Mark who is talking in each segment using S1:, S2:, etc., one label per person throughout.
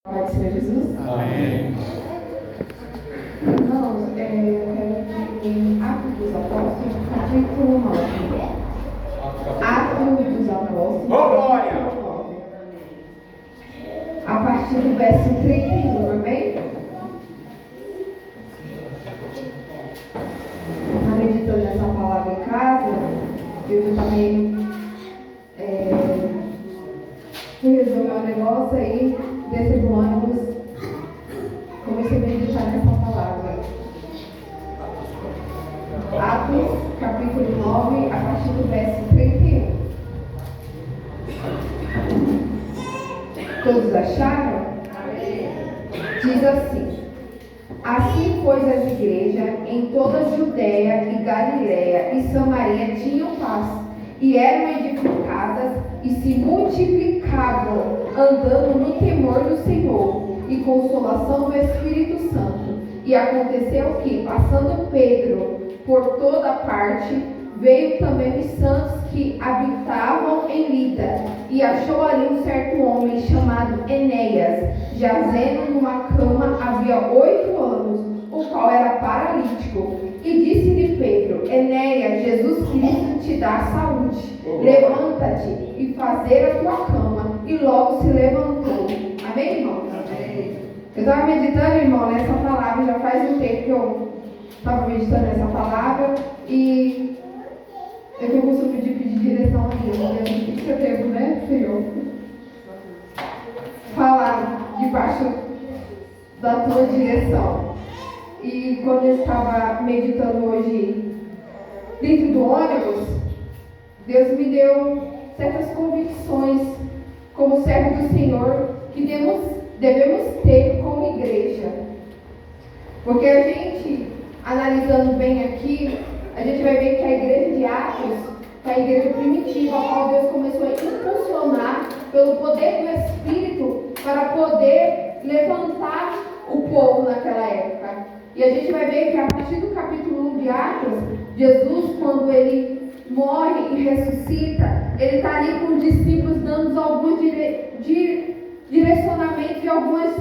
S1: Pode ser Jesus?
S2: Amém.
S1: Irmãos, eu quero que em Atos dos Apóstolos, capítulo 9. Atos dos Apóstolos,
S2: Glória!
S1: capítulo 9. A partir do verso 31, amém? Está meditando nessa palavra em casa, eu também fui resolver um negócio aí, desci do ônibus, comecei a meditar nessa palavra. Atos, capítulo 9, a partir do verso 31. Todos acharam? Diz assim: assim, pois, as igrejas em toda a Judéia e Galiléia e Samaria tinham paz, e eram edificadas e se multiplicavam, andando no temor do Senhor e consolação do Espírito Santo. E aconteceu que, passando Pedro por toda parte, veio também os santos que habitavam em Lida, e achou ali um certo homem chamado Enéas, jazendo numa cama havia 8 anos, o qual era paralítico. E disse-lhe Pedro: Enéas, Jesus Cristo te dá saúde. Levanta-te e fazer a tua cama. E logo se levantou. Amém, irmão? Amém. Eu estava meditando, irmão, nessa palavra. Já faz um tempo que eu estava meditando nessa palavra. E eu tenho o costume de pedir direção a Deus. O que você teve, né, Senhor? Falar debaixo da tua direção. E quando eu estava meditando hoje dentro do ônibus, Deus me deu certas convicções como servo do Senhor que devemos ter como igreja. Porque a gente, analisando bem aqui, a gente vai ver que a igreja de Atos foi a igreja primitiva, a qual Deus começou a impulsionar pelo poder do Espírito para poder levantar o povo naquela época. E a gente vai ver que a partir do capítulo 1 de Atos, Jesus, quando ele morre e ressuscita, ele está ali com os discípulos dando alguns direcionamentos e algumas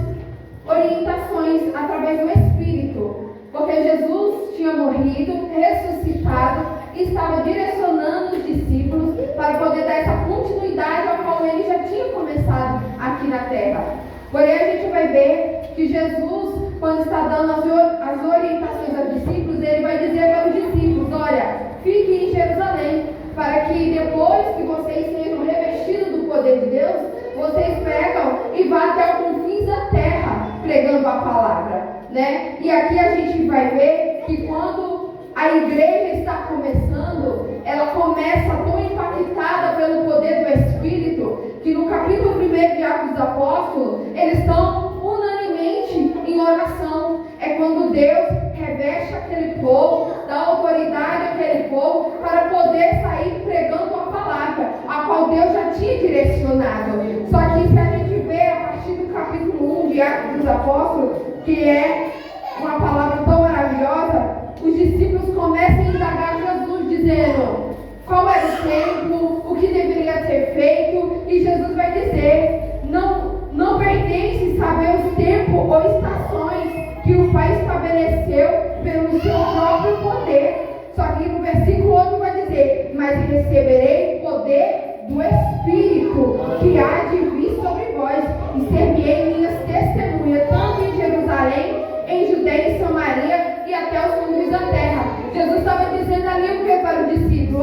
S1: orientações através do Espírito. Porque Jesus tinha morrido, ressuscitado e estava direcionando os discípulos para poder dar essa continuidade ao qual ele já tinha começado aqui na terra. Porém, a gente vai ver que Jesus, quando está dando as orientações aos discípulos, ele vai dizer para os discípulos: olha, fiquem em Jerusalém, para que depois que vocês sejam revestidos do poder de Deus, vocês pegam e vão até os confins da terra, pregando a palavra, né? E aqui a gente vai ver que quando a igreja está começando, ela começa tão impactada pelo poder do Espírito, que no capítulo 1 de Atos dos Apóstolos, eles estão unanimemente em oração. É quando Deus reveste aquele povo, dá autoridade àquele povo para poder sair pregando a palavra, a qual Deus já tinha direcionado. Só que se a gente vê a partir do capítulo 1 de Atos dos Apóstolos, que é uma palavra tão maravilhosa, os discípulos começam a indagar Jesus, dizendo qual era o tempo, o que deveria ser feito, e Jesus vai dizer: não pertence saber os tempos ou estações que o Pai estabeleceu pelo seu próprio poder. Só que no versículo 8 vai dizer: mas receberei poder do Espírito que há de vir sobre vós, e ser-me-ei minhas testemunhas, tanto em Jerusalém, em Judeia e Samaria e até os confins da terra. Jesus estava dizendo ali o que para o discípulo?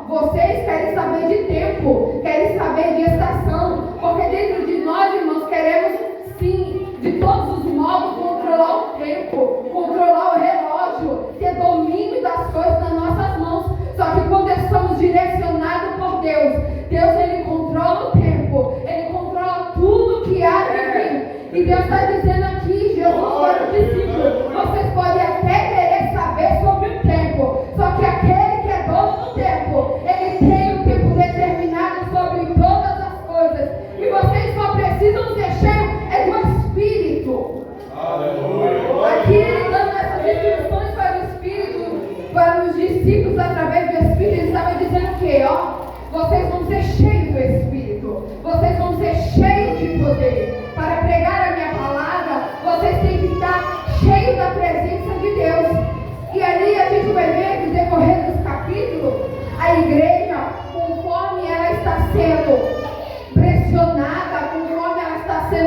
S1: Vocês querem saber de tempo, querem saber de estação, porque dentro de nós, irmãos, queremos sim, de todos os modos, controlar o tempo, controlar o relógio, ter domínio das coisas nas nossas mãos. Só que quando somos direcionados por Deus, ele controla o tempo, ele controla tudo que há de vir. E Deus está dizendo aqui, Jesus para os discípulos: vocês podem até querer saber sobre o tempo, só que aquele que é dono do tempo, ele tem um tempo determinado sobre todas as coisas. E vocês só precisam ser cheios do Espírito. Aleluia. Aqui ele dando essas instruções para o Espírito, para os discípulos através do Espírito, ele estava dizendo o quê? Vocês vão ser cheios do Espírito, vocês vão ser cheios de poder para pregar a minha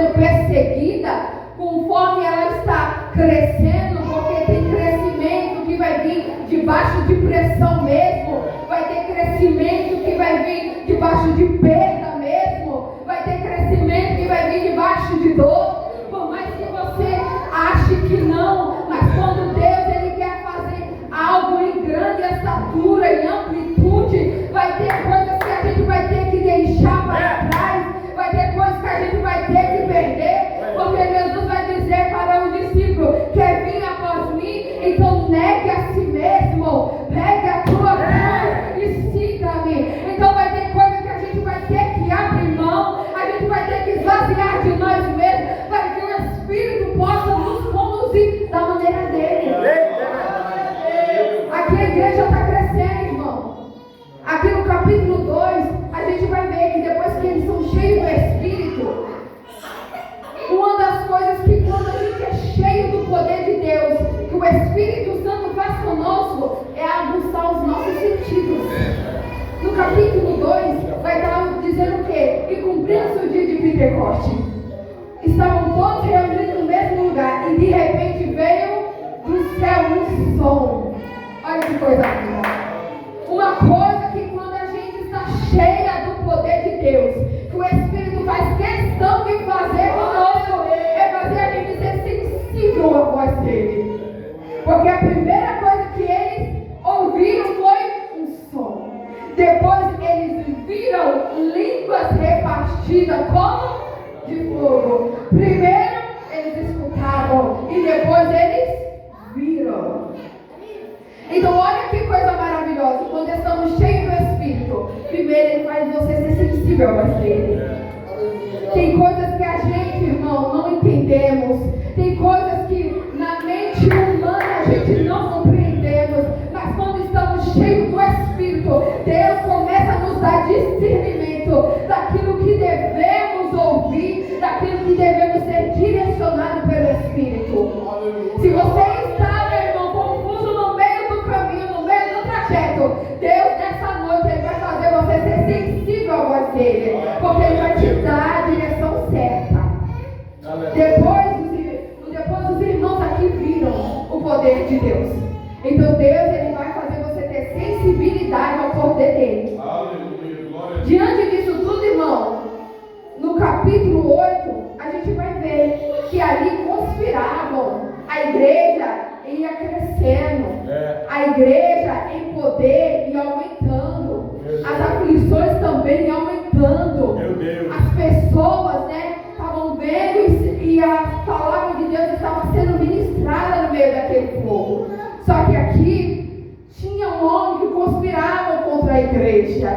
S1: sendo perseguida, conforme ela está crescendo, porque tem crescimento que vai vir debaixo de pressão mesmo, vai ter crescimento que vai vir debaixo de perda mesmo, vai ter crescimento que vai vir debaixo de dor. Por mais que você ache que não, mas quando Deus ele quer fazer algo em grande estatura, em amplitude, vai ter coisas que a gente vai ter que deixar para trás, vai ter coisas que a gente vai ter que perder, porque Jesus vai dizer para o discípulo: quer vir após mim? Então negue a si mesmo, pegue a tua cruz e siga-me. Então vai ter coisa que a gente vai ter que abrir mão, a gente vai ter que esvaziar de nós mesmos, para que o Espírito possa nos conduzir da maneira dele. Aqui a igreja está crescendo, irmão. Aqui no capítulo 2, a gente vai ver que depois que eles são cheios do Espírito, uma das coisas que quando a gente é cheio do poder de Deus, que o Espírito Santo faz conosco, é aguçar os nossos sentidos. No capítulo 2, vai estar dizendo o quê? E cumprindo-se o dia de Pentecoste, estavam todos reunidos no mesmo lugar, e de repente veio do céu um som. Olha que coisa linda. Uma coisa que quando a gente está cheia do poder de Deus, que o Espírito faz questão de fazer conosco, é fazer a gente ser sensível à voz dele. Porque a primeira coisa que eles ouviram foi um som. Depois eles viram línguas repartidas como de fogo. Primeiro eles escutavam e depois eles viram. Então olha que coisa maravilhosa. Quando estamos cheios do Espírito, primeiro ele faz você ser sensível a voz dele. Tem coisas que a gente, irmão, não entendemos. Tem coisas que na mente humana a gente não compreendemos. Mas quando estamos cheios do Espírito, Deus começa a nos dar discernimento daquilo que devemos ouvir, daquilo que devemos ser direcionados pelo Espírito. Se você está, meu irmão, confuso no meio do caminho, no meio do trajeto, Deus nessa noite ele vai fazer você ser sensível à voz dele, porque ele vai te dar a direção certa. Depois os irmãos aqui viram o poder de Deus. Então Deus ele vai fazer você ter sensibilidade ao poder dele. Diante disso tudo, irmão, no capítulo 8, a gente vai ver que ali conspiravam. A igreja ia crescendo, a igreja em poder ia aumentando, as aflições também iam aumentando, as pessoas, estavam vendo e a palavra de Deus estava sendo ministrada no meio daquele povo. Só que aqui tinha um homem que conspirava contra a igreja.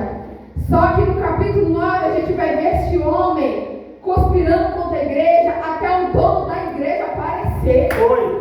S1: Só que no capítulo 9 a gente vai ver esse homem conspirando contra a igreja até o dono da igreja aparecer.
S2: Oi,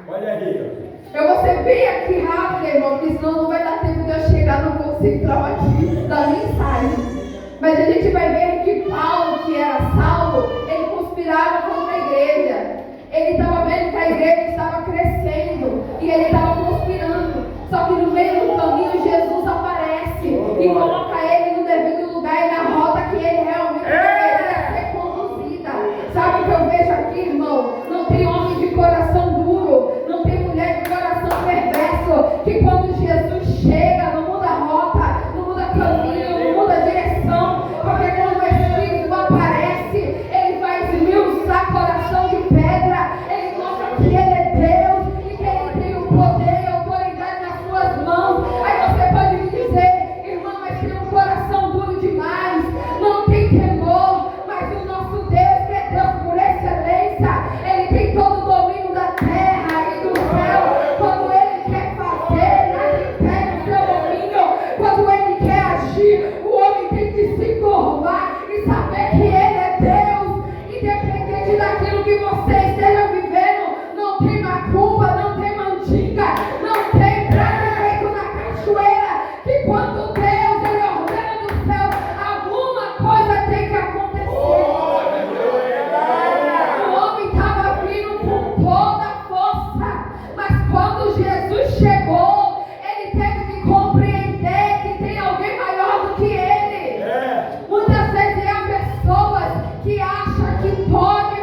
S2: olha aí.
S1: Eu vou ser bem aqui rápido, irmão, porque senão não vai dar tempo de eu chegar no central aqui da mensagem. Mas a gente vai ver que Paulo, que era Saulo, ele conspirava contra a igreja. Ele estava vendo que a igreja estava crescendo e ele estava conspirando. Só que no meio do caminho Jesus aparece e coloca ele no devido lugar e na rota que ele realmente deveria ser conduzida. Sabe o que eu vejo aqui, irmão? Não tem homem de coração duro, não tem mulher de coração perverso, que quando Jesus chega não muda a rota, não muda caminho, não muda a direção, porque quando o Espírito aparece, ele vai esmiuçar coração de pedra, ele mostra que ele é Deus e que ele tem o poder e a autoridade nas suas mãos. Aí você pode me dizer, irmão, mas tem um coração duro demais, não tem temor, mas o nosso Deus, que é Deus por excelência, ele tem todo o domínio da terra e do céu. Quando ele quer fazer, nada impede o seu domínio. Quando ele quer agir, o homem tem que se curvar e saber que ele é Deus, independente daquilo que você esteja vivendo. Não tem macumba, não tem mandinga, não tem preto na cachoeira, que quando Deus ele ordena do céu, alguma coisa tem que acontecer. O homem estava vindo com toda a força, mas quando Jesus chegou, ele teve que compreender que tem alguém maior do que ele. Muitas vezes há pessoas que acham que pode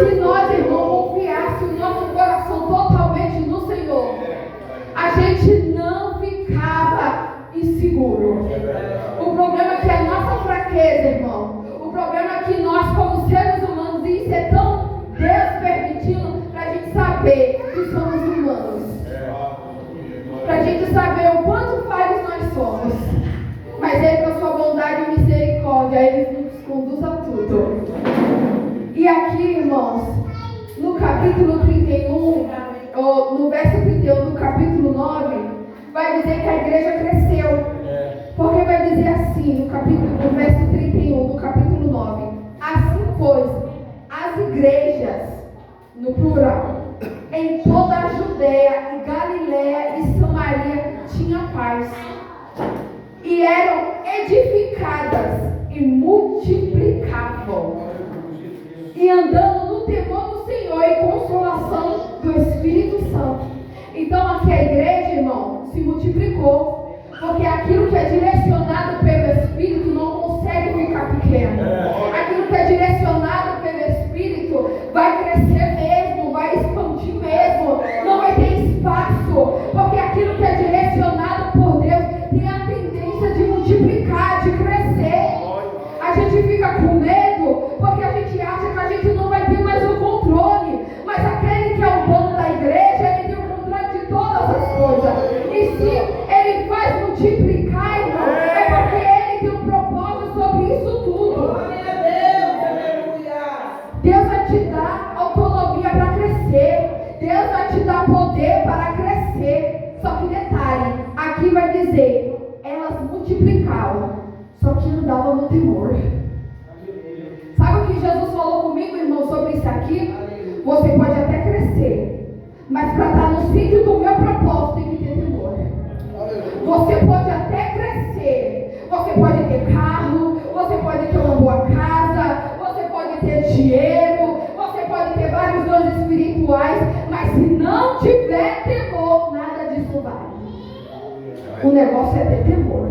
S1: se nós, irmão, confiássemos o nosso coração totalmente no Senhor, a gente não ficava inseguro. O problema é que a nossa fraqueza, irmão, o problema é que nós, como seres humanos, e isso é tão Deus permitindo para a gente saber que somos humanos, para a gente saber o quanto falhos nós somos, mas Ele, com a sua bondade e misericórdia, Ele nos conduz a tudo. E aqui, irmãos, no capítulo 31, ou no verso 31 do capítulo 9, vai dizer que a igreja cresceu. Porque vai dizer assim, no verso 31 do capítulo 9: assim, pois, as igrejas, no plural, em toda a Judeia e Galileia e Samaria tinham paz, e eram edificadas e multiplicavam, e andando no temor do Senhor e consolação do Espírito Santo. Então aqui a igreja, irmão, se multiplicou, porque aquilo que é direcionado pelo Espírito não consegue ficar pequeno. Aquilo que é direcionado pelo Espírito vai crescer mesmo, vai expandir mesmo, não vai ter espaço, porque aquilo que é direcionado por Deus tem a tendência de multiplicar, de crescer. A gente fica com medo, porque a gente acha que a gente não vai ter mais o controle, mas aquele que é o dono da igreja, ele tem o controle de todas as coisas. E se ele faz multiplicar, irmão, é porque ele tem um propósito sobre isso tudo. Deus vai te dar autonomia para crescer. Deus vai te dar poder para crescer. Só que detalhe, aqui vai dizer, elas multiplicavam, só que andavam no temor. Sabe o que Jesus falou comigo, irmão, sobre isso aqui? Você pode até crescer, mas para estar no sítio do meu propósito tem que ter temor. Você pode até crescer, você pode ter carro, você pode ter uma boa casa, você pode ter dinheiro, você pode ter vários dons espirituais, mas se não tiver temor, nada disso vale. O negócio é ter temor.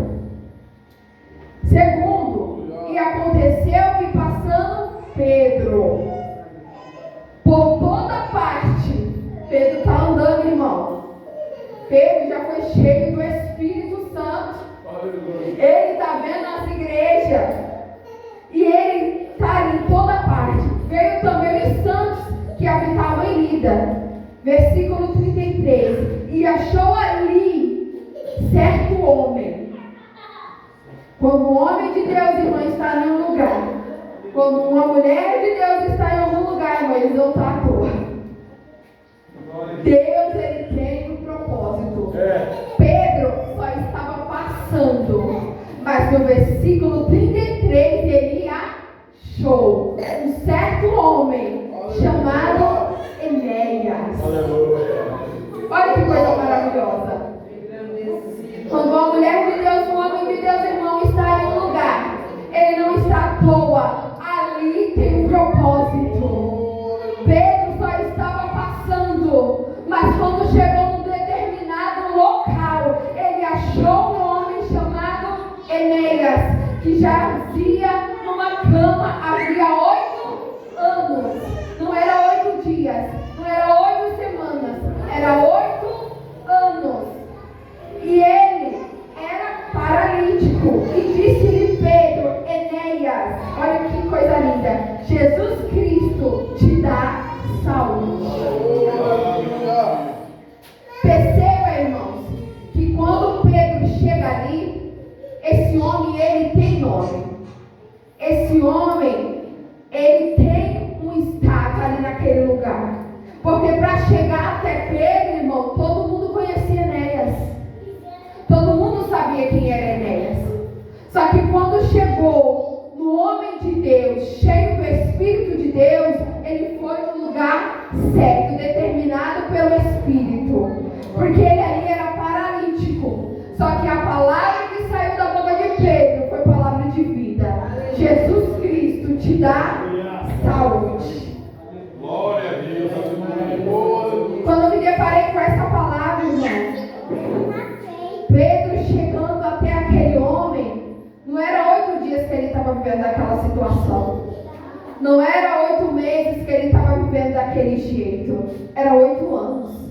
S1: Segundo, e aconteceu que passando Pedro por toda parte, Pedro está andando, irmão. Pedro já foi cheio do Espírito Santo. Ele está vendo as igrejas. E ele está em toda parte. Veio também os santos que habitavam em Lida. Versículo 33. E achou ali certo homem. Quando um homem de Deus, irmão, está em um lugar, quando uma mulher de Deus está em algum lugar, irmão, eles não estão à toa. Deus, ele tem um propósito. Pedro só estava passando, mas no versículo 33 ele achou um certo homem chamado Enéas. Olha que coisa maravilhosa. Quando uma mulher de Deus, um homem de Deus, irmão, está em um lugar, ele não está à toa. Ali tem um propósito. Pedro só estava passando, mas quando chegou num determinado local, ele achou um homem chamado Enéas, que jazia numa cama havia 8 anos. Não era 8 dias, não era 8 semanas, era 8 anos. E ele era paralítico. E disse-lhe Pedro, Enéas, olha que coisa linda, Jesus Cristo te dá saúde. Perceba, irmãos, que quando Pedro chega ali, esse homem, ele tem nome. Esse homem, ele tem um status ali naquele lugar. Porque para chegar até Pedro, irmão, todo mundo conhecia Enéas. Todo mundo sabia quem era Enéas. Só que quando chegou no homem de Deus, cheio do Espírito de Deus, ele foi no lugar certo, determinado pelo Espírito. Porque ele ali era paralítico. Só que a palavra que saiu da boca de Pedro foi palavra de vida. Jesus Cristo te dá saúde.
S2: Glória a Deus.
S1: Quando eu me deparei com essa palavra, irmão, Pedro chegando até aquele homem, não era 8 dias que ele estava vivendo aquela situação. Não era 8 meses que ele estava vivendo daquele jeito. Era 8 anos.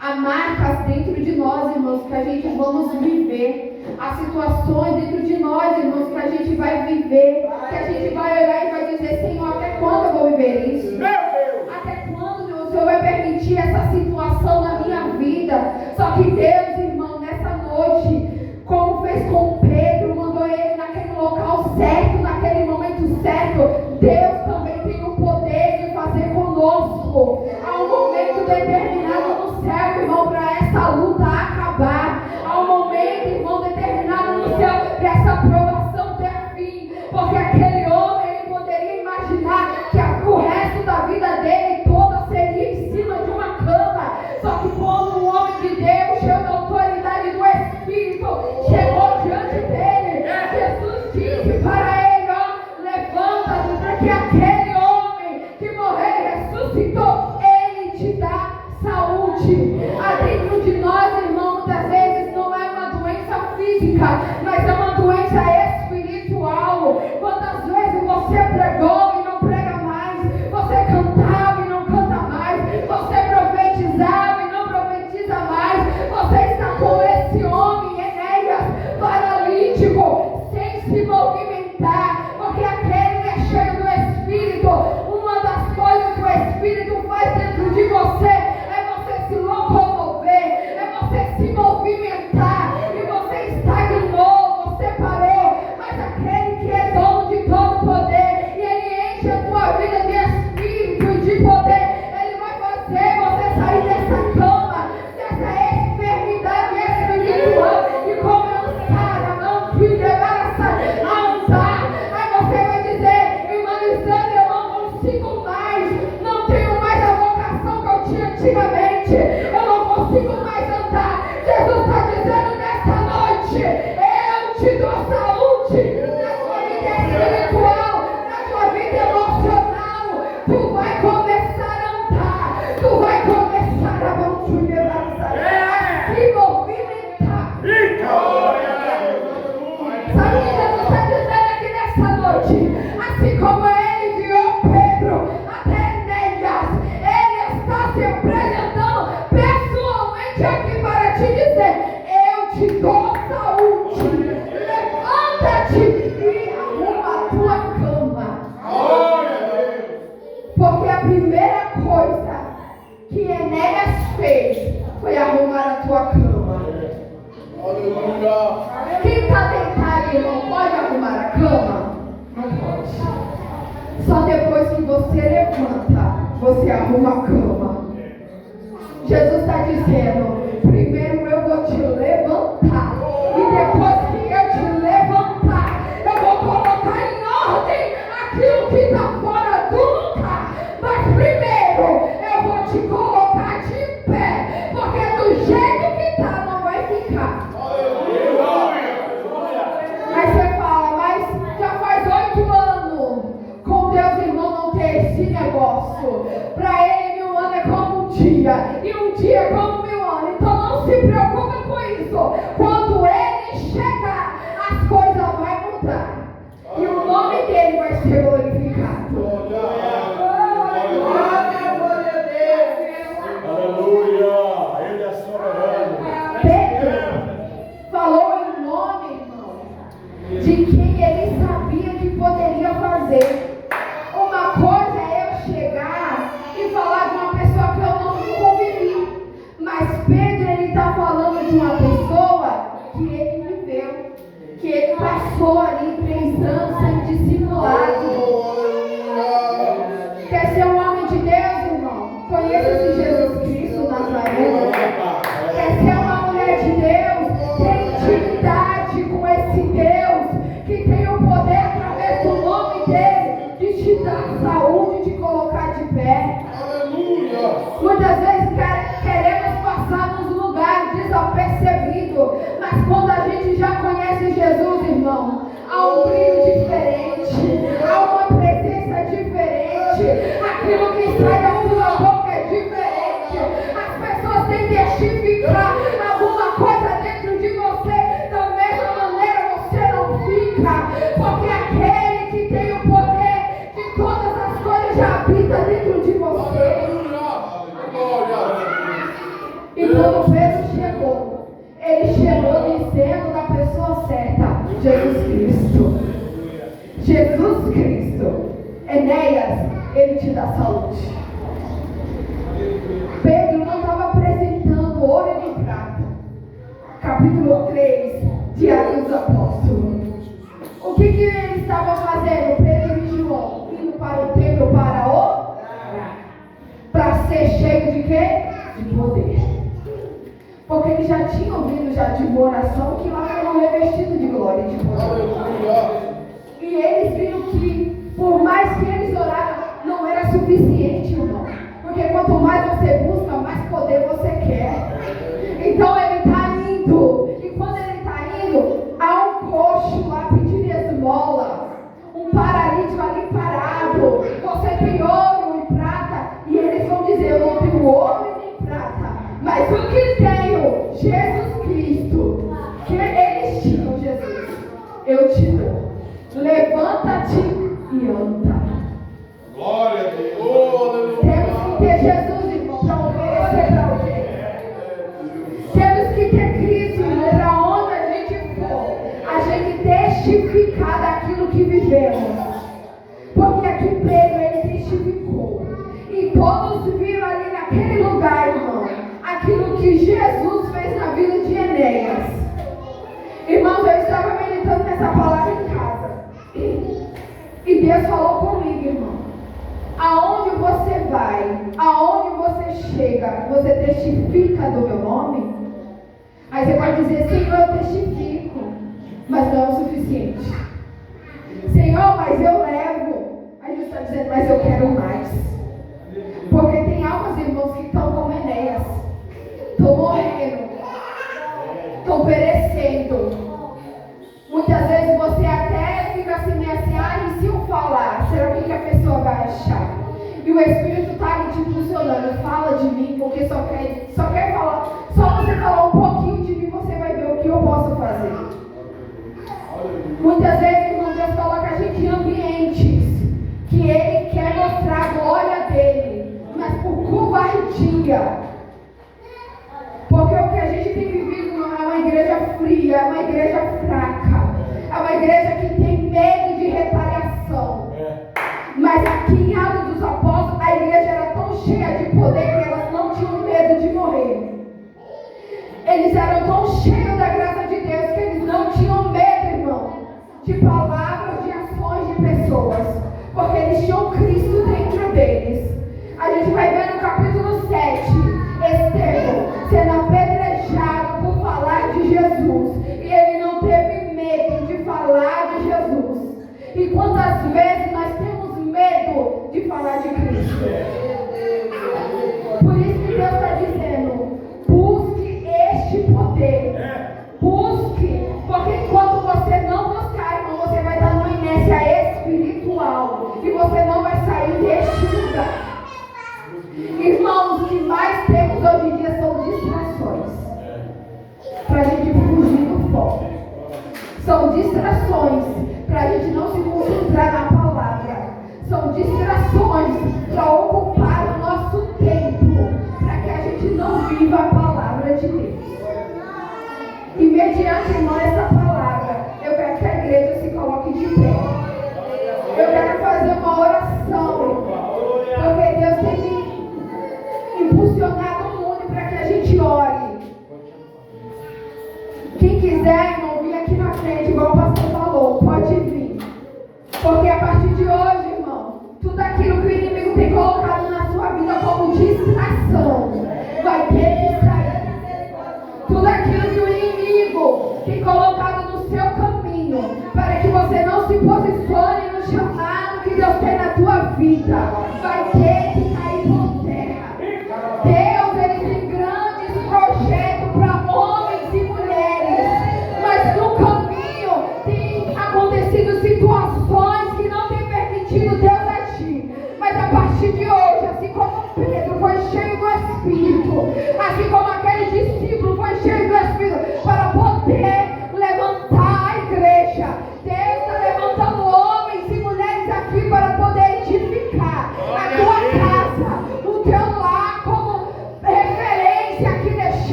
S1: Há marcas dentro de nós, irmãos, que a gente vamos viver. Há situações dentro de nós, irmãos, que a gente vai viver. Que a gente vai olhar e vai dizer: Senhor, até quando eu vou viver isso? Até quando o Senhor vai permitir essa situação na minha vida? Só que Deus, irmão, nessa noite, como fez com Pedro, mandou ele naquele local certo, naquele momento certo. Deus também tem o poder de fazer conosco. Há um momento determinado no céu, irmão, para essa luta acabar. Há um momento, irmão, determinado no céu para essa provação ter fim. Porque aquele homem, ele poderia imaginar que o resto da vida dele toda seria em cima de uma cama. Só que quando o homem de Deus, cheio da autoridade do Espírito, chegou diante dele, Jesus disse para ele: ó, levanta-te, porque aquele homem que morreu e ressuscitou, ele te dá saúde. Há dentro de nós, irmão, muitas vezes não é uma doença física, mas é uma doença espiritual. Quantas vezes você pregou e não prega mais, você cantava e não canta mais, você profetizava e não profetiza mais, você está com esse homem, Enéas, paralítico, sem se movimentar, porque aquele que é cheio do Espírito, uma das coisas que o Espírito faz dentro de você é você se locomover, é você se movimentar, e você estagnou, você parou. Mas aquele que é dono de todo poder, e ele enche a tua vida de Espírito e de poder, ele vai fazer você sair dessa cama, dessa enfermidade espiritual, e começar a andar. Aí você vai dizer: irmã Lisandra, eu não consigo mais, não tenho mais a vocação que eu tinha antigamente, eu não consigo mais andar. Jesus está dizendo nessa noite: eu te dou saúde na sua vida espiritual, na sua vida emocional. Tu vai começar a andar, tu vai começar a se movimentar. Sabe o que Jesus está dizendo aqui nessa noite? Assim como ele enviou Pedro até Enéas, ele está se apresentando pessoalmente aqui para te dizer: eu te dou saúde. Levanta-te e arruma a tua cama. Porque a primeira coisa que Enéas fez foi arrumar a tua cama. Quem está deitado, irmão, pode arrumar a cama? Não pode. Só depois que você levanta, você arruma a cama. Jesus está dizendo: primeiro eu vou te levantar, e depois que eu te levantar, eu vou colocar em ordem aquilo que está fora do lugar. Mas primeiro eu vou te colocar de pé, porque do jeito que está não vai ficar. Aí você fala: mas já faz 8 anos. Com Deus, irmão, não tem esse negócio. Para ele, 1000 anos é como um dia, e um dia é como 1000 anos. Então não se preocupe com isso. Quando ele chegar, as coisas vão mudar, e o nome dele vai ser glorificado.
S2: Aleluia! Ele é soberano.
S1: Pedro falou em nome, irmão, de quem ele sabia que poderia fazer. Uma coisa é eu chegar e falar de uma pessoa que eu não convivi, mas Pedro, ele está falando de uma pessoa que ele viveu, que ele passou ali 3 anos sendo discipulado. Quer ser um homem de Deus, irmão? Conheça esse Jesus Cristo Nazareno. Quer ser uma mulher de Deus? Tem intimidade com esse Deus que tem o poder, através do nome dele, de te dar saúde, de colocar de pé. Muitas vezes queremos passar nos lugares desapercebidos, mas quando a gente já conhece Jesus, irmão, há um brilho diferente, há uma presença diferente, aquilo que sai da sua boca é diferente. As pessoas têm que testificar alguma coisa dentro de você, da mesma maneira você não fica, porque aquele que tem o poder de todas as coisas já habita dentro de você. quê? De poder. Porque eles já tinham ouvido já de uma oração que lá foram revestidos de glória e de poder. E eles viram que, por mais que eles oraram, não era suficiente, irmão. Porque quanto mais você busca, mais poder você quer. Então ele está indo. E quando ele está indo, há um coxo lá pedindo esmola. Um paralítico ali parado. Você tem ouro e prata. E eles vão dizer, eu não tenho ouro e nem prata. Mas o que tenho? Jesus Cristo. Que eles tinham, Jesus. Eu te dou. Levanta-te e anda.
S2: Glória a Deus.
S1: Temos que ter Jesus, irmão, para obedecer para alguém. Temos que ter Cristo, irmão, para onde a gente for, a gente testificar daquilo que vivemos. Porque aqui Pedro, ele testificou. E todos viram ali naquele lugar, irmão, aquilo que Jesus fez na vida de Enéas. Irmãos, eu estava meditando nessa palavra em casa. E Deus falou comigo, irmão. Aonde você vai, aonde você chega, você testifica do meu nome? Aí você pode dizer, Senhor, eu testifico, mas não é o suficiente. Senhor, mas eu levo. Aí Deus está dizendo, mas eu quero mais. Porque tem almas, irmãos, que estão como Enéas. Estão morrendo. Estão perecendo. Muitas vezes você até fica assim, e se eu falar, será que a pessoa vai achar? E o Espírito está ali te impulsionando, fala de mim, porque só quer falar, só você falar um pouquinho de mim, você vai ver o que eu posso fazer. Muitas vezes, irmão, Deus coloca a gente em ambientes que Ele quer mostrar a glória dEle, mas por covardia. Porque o que a gente tem vivido é uma igreja fria, é uma igreja fraca, é uma igreja que tem medo de retaliação. Mas aqui em Atos dos Apóstolos, a igreja era tão cheia de poder que elas não tinham medo de morrer. Eles eram tão cheios da graça de Deus que eles não tinham medo, irmão, de palavras, de ações de pessoas. Porque eles tinham Cristo dentro deles. A gente vai ver no capítulo 7, Estevão sendo apedrejado por falar de Jesus. E ele não teve medo de falar de Jesus. E quantas vezes nós temos medo de falar de Cristo? Por isso que Deus está dizendo, busque este poder. Busque, porque quando você não buscar, irmão, você vai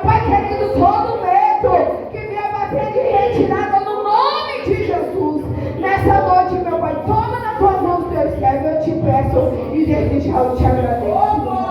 S1: Pai querido, todo medo que venha bater de retirada no nome de Jesus. Nessa noite, meu Pai, toma nas tuas mãos teus servos, eu te peço e desde já eu te agradeço.